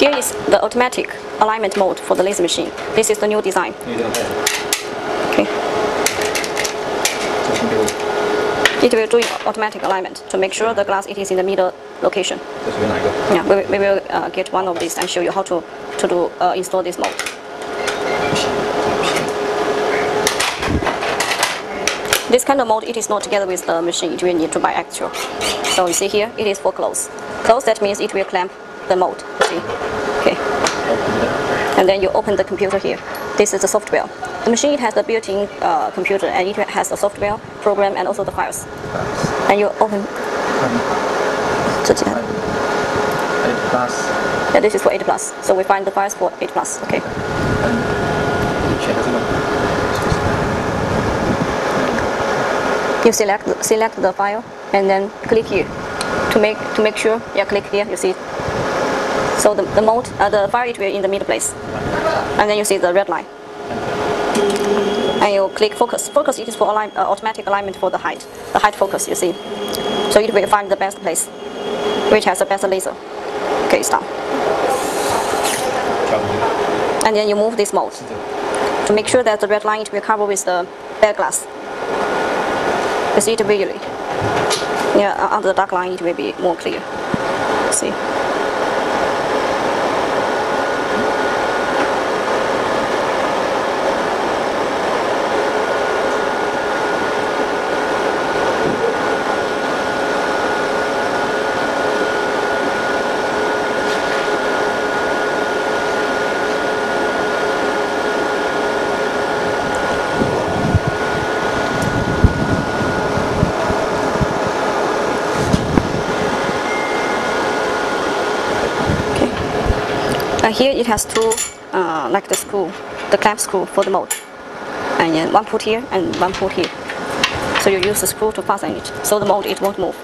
Here is the automatic alignment mode for the laser machine. This is the new design. Okay. It will do automatic alignment to make sure the glass it is in the middle location. Yeah, we will get one of these and show you how to install this mode. This kind of mode, it is not together with the machine. It will need to buy extra. So you see here, it is for close. Close, that means it will clamp the mode. You see? Okay. And then you open the computer here. This is the software. The machine has the built-in computer, and it has the software, program, and also the files. And you open. Yeah, this is for 8 plus. So we find the files for 8 plus. Okay. You select the file and then click here to make sure. Yeah, click here. You see. So the mode, the file it will in the middle place, and then you see the red line. And you click focus. Focus it is for automatic alignment for the height. The height focus, you see. So it will find the best place, which has the best laser. Okay, it's done. And then you move this mode to make sure that the red line it will cover with the bare glass. You see it visually. Yeah, under the dark line it will be more clear. See. Here it has two, like the screw, the clamp screw for the mode, and then one put here and one put here. So you use the screw to fasten it, so the mode it won't move.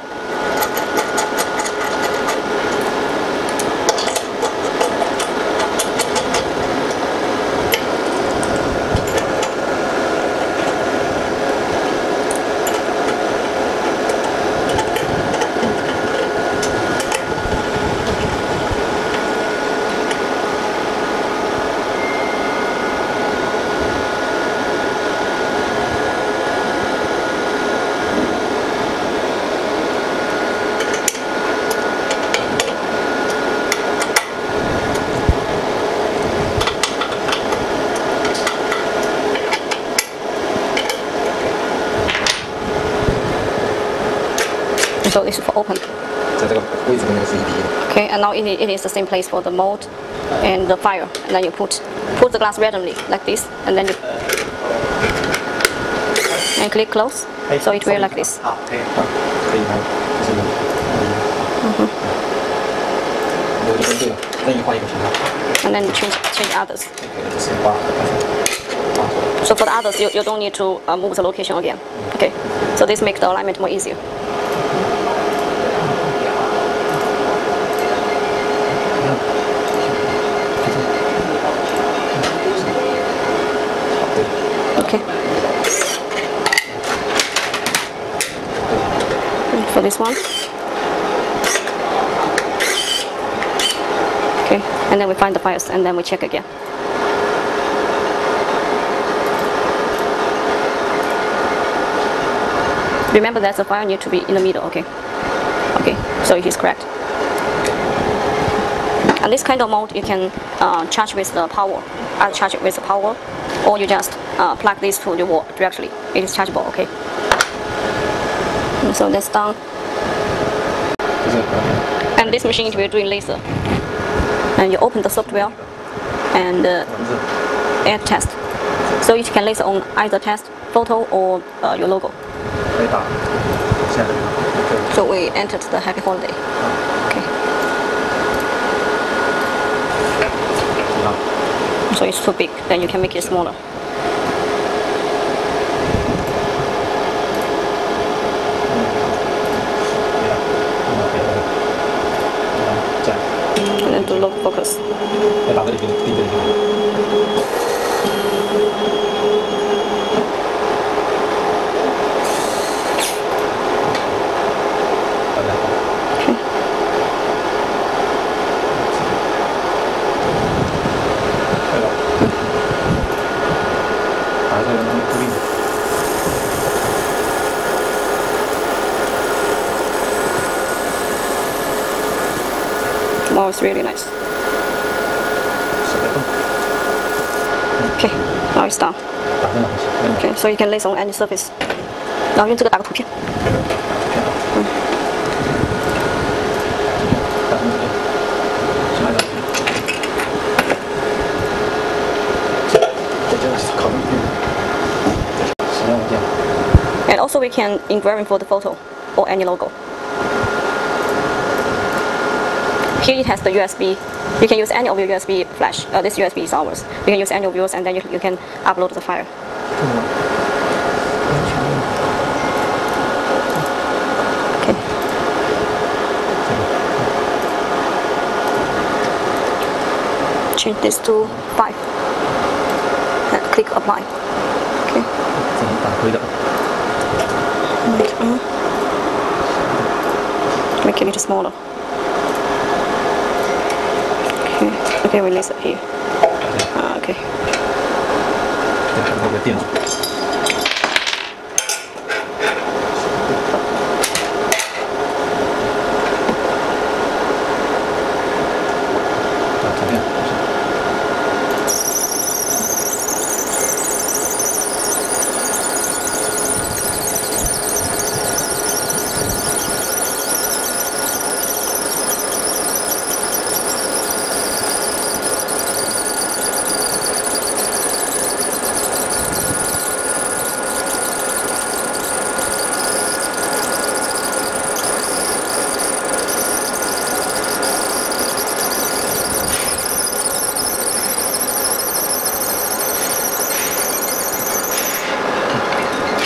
So this is for open. Okay, and now it is the same place for the mode and the fire. And then you put the glass randomly like this, and then you click close. So it will like this. And then you change others. So for the others, you don't need to move the location again. Okay, so this makes the alignment more easier. Okay. And for this one. Okay, and then we find the files and then we check again. Remember that the file needs to be in the middle, okay? Okay, so it is correct. And this kind of mode you can charge with the power. I'll charge it with the power, or you just plug this to the wall directly. It is chargeable, okay? And so that's done. And this machine will do laser. And you open the software and add test. So it can laser on either test, photo, or your logo. So we entered the happy holiday. Okay. So it's too big, then you can make it smaller. And then do low focus. Wow, it's really nice. Okay, now it's done. Okay, so you can lay on any surface. 然后用这个打个图片。And also we can engraving for the photo or any logo. Here it has the USB. You can use any of your USB flash. This USB is ours. You can use any of yours, and then you can upload the file. Okay. Change this to 5. And click apply. Okay. Make it a little smaller. Okay, release it here. Okay.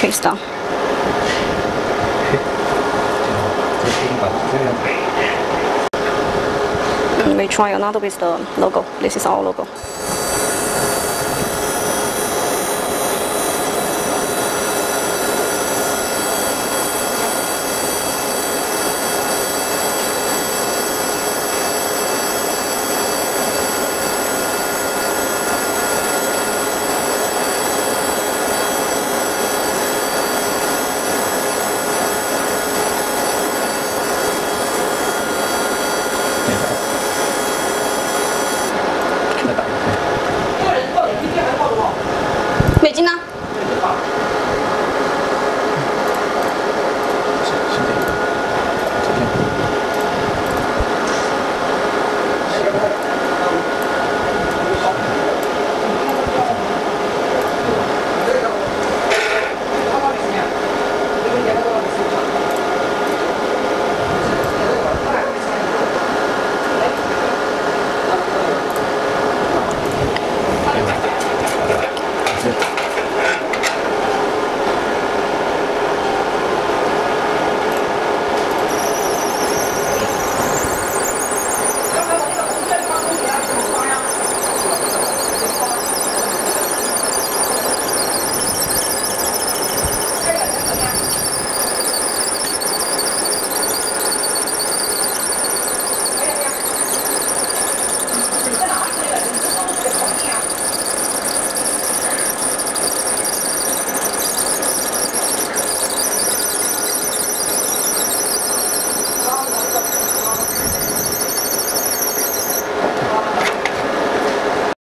Okay, it's done. And we try another with the logo. This is our logo. Mỹ金呢？